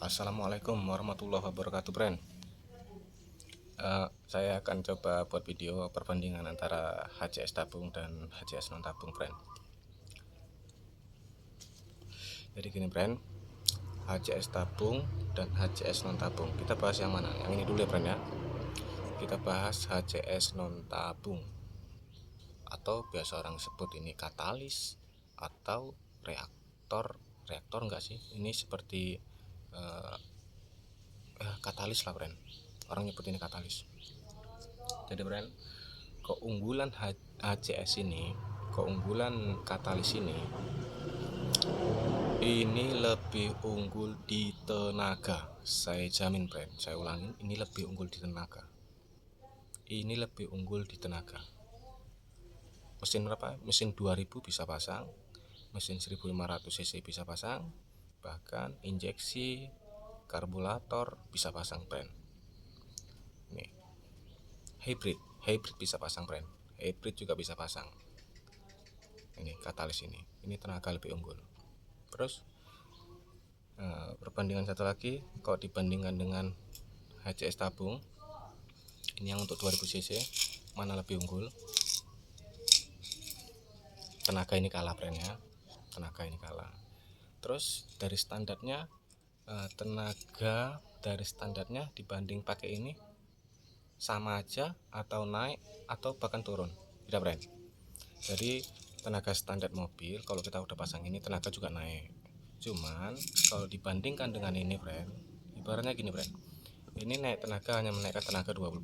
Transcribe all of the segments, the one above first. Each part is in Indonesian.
Assalamualaikum warahmatullahi wabarakatuh, friend. Saya akan coba buat video perbandingan antara HCS tabung dan HCS non tabung, friend. Jadi gini, friend, HCS tabung dan HCS non tabung. Kita bahas yang mana? Yang ini dulu ya, friend ya. Kita bahas HCS non tabung, atau biasa orang sebut ini katalis atau reaktor. Reaktor enggak sih? Ini seperti katalis lah, friend. Orang nyebut ini katalis. Jadi, friend, keunggulan HCS ini, keunggulan katalis ini lebih unggul di tenaga. Saya jamin, friend. Saya ulangin, ini lebih unggul di tenaga. Ini lebih unggul di tenaga. Mesin berapa? Mesin 2000 bisa pasang, mesin 1500 cc bisa pasang, bahkan injeksi karburator bisa pasang, friend. Nih, hybrid bisa pasang, friend. Hybrid juga bisa pasang. Ini katalis ini tenaga lebih unggul. Terus perbandingan satu lagi, kalau dibandingkan dengan HCS tabung, ini yang untuk 2000 cc, mana lebih unggul? Tenaga ini kalah, friend ya. Tenaga ini kalah. Terus dari standarnya, tenaga dari standarnya dibanding pakai ini sama aja atau naik atau bahkan turun, tidak, friend? Jadi tenaga standar mobil kalau kita udah pasang ini tenaga juga naik. Cuman kalau dibandingkan dengan ini, friend, ibaratnya gini, friend, ini naik tenaga hanya menaikkan tenaga 20%.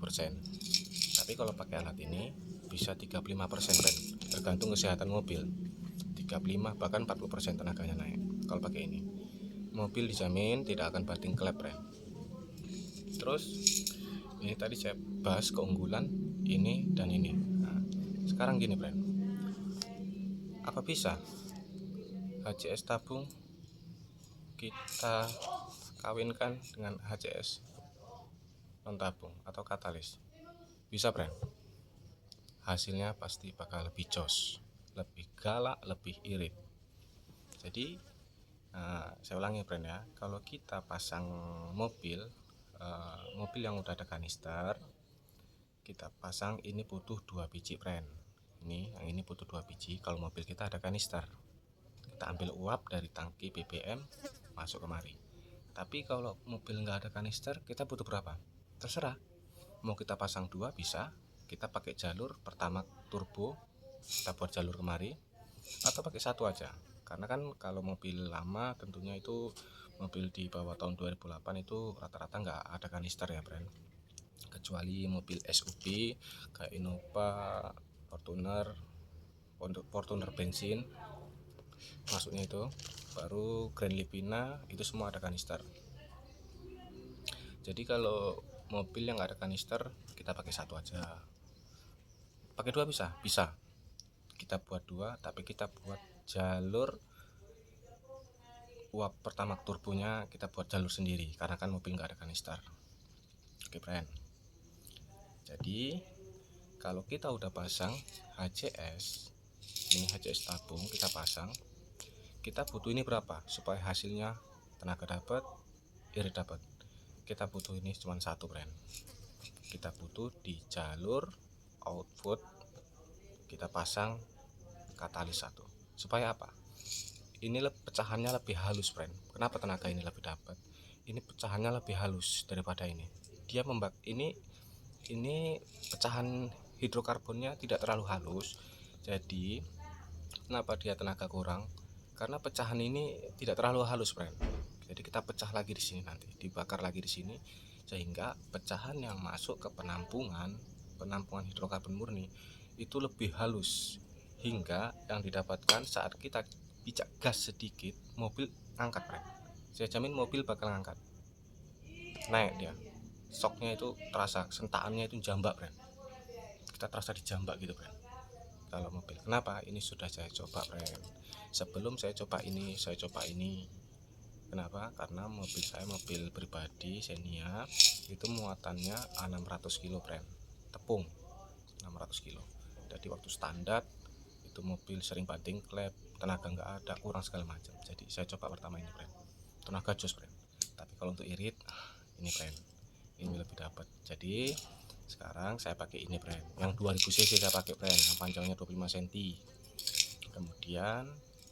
Tapi kalau pakai alat ini bisa 35%, friend. Tergantung kesehatan mobil. 35 bahkan 40% tenaganya naik kalau pakai ini. Mobil dijamin tidak akan banting klep, friend. Terus ini tadi saya bahas keunggulan ini dan ini. Nah, sekarang gini, friend, apa bisa HCS tabung kita kawinkan dengan HCS non tabung atau katalis? Bisa, friend. Hasilnya pasti bakal lebih jos, lebih galak, lebih irit. Jadi saya ulangi, friend ya, kalau kita pasang mobil yang udah ada kanister, kita pasang ini butuh 2 biji, friend. Yang ini butuh 2 biji kalau mobil kita ada kanister. Kita ambil uap dari tangki BBM masuk kemari. Tapi kalau mobil nggak ada kanister, kita butuh berapa? Terserah. Mau kita pasang 2 bisa, kita pakai jalur pertama turbo, kita buat jalur kemari, atau pakai satu aja. Karena kan kalau mobil lama tentunya itu mobil di bawah tahun 2008 itu rata-rata nggak ada kanister ya, friend. Kecuali mobil SUV kayak Innova, Fortuner bensin masuknya itu, baru Grand Livina, itu semua ada kanister. Jadi kalau mobil yang nggak ada kanister kita pakai satu aja. Pakai 2 bisa? Bisa. Kita buat 2, tapi kita buat jalur uap pertama turbonya kita buat jalur sendiri karena kan mobil nggak ada kanister. Oke, friend. Jadi kalau kita udah pasang HCS, ini HCS tabung kita pasang, kita butuh ini berapa supaya hasilnya tenaga dapat, irit dapat? Kita butuh ini cuma satu, friend. Kita butuh di jalur output kita pasang katalis satu. Supaya apa? Ini pecahannya lebih halus, friend. Kenapa tenaga ini lebih dapat? Ini pecahannya lebih halus daripada ini. Dia ini pecahan hidrokarbonnya tidak terlalu halus. Jadi kenapa dia tenaga kurang? Karena pecahan ini tidak terlalu halus, friend. Jadi kita pecah lagi di sini, nanti dibakar lagi di sini, sehingga pecahan yang masuk ke penampungan hidrokarbon murni itu lebih halus, hingga yang didapatkan saat kita pijak gas sedikit mobil angkat, friend. Saya jamin mobil bakal angkat, naik dia. Shocknya itu terasa, sentaannya itu jambak, friend. Kita terasa dijambak gitu, friend, kalau mobil. Kenapa? Ini sudah saya coba, friend. Sebelum saya coba ini. Kenapa? Karena mobil saya mobil pribadi Xenia itu muatannya 600 kilo, friend. Tepung 600 kilo. Jadi waktu standar itu mobil sering banting klep, tenaga nggak ada, kurang segala macam. Jadi saya coba pertama ini, friend. Tenaga jos, friend. Tapi Kalau untuk irit ini friend, ini lebih dapat. Jadi sekarang saya pakai ini friend, yang 2000 cc saya pakai friend, yang panjangnya 25 cm. Kemudian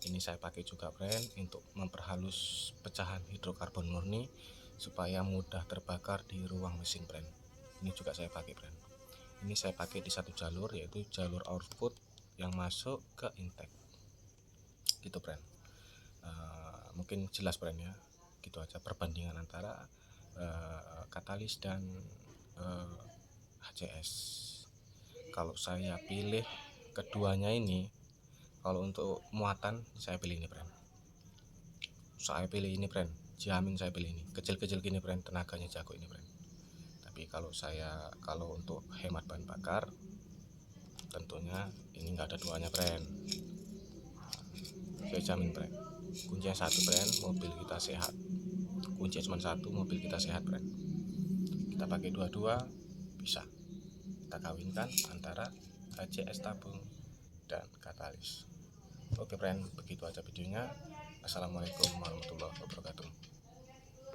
ini saya pakai juga friend untuk memperhalus pecahan hidrokarbon murni supaya mudah terbakar di ruang mesin friend. Ini juga saya pakai friend. Ini saya pakai di satu jalur, yaitu jalur output yang masuk ke intake gitu friend. Mungkin jelas friend ya, gitu aja perbandingan antara katalis dan HCS. Kalau saya pilih keduanya ini, kalau untuk muatan saya pilih ini friend, jamin saya pilih ini. Kecil-kecil gini friend, tenaganya jago ini friend. Tapi kalau untuk hemat bahan bakar, tentunya ini enggak ada duanya friend. Saya jamin friend, kuncinya satu friend, mobil kita sehat. Kunci cuma satu, mobil kita sehat friend. Kita pakai dua-dua bisa, kita kawinkan antara HCS tabung dan katalis. Oke friend, begitu aja videonya. Assalamualaikum warahmatullahi wabarakatuh.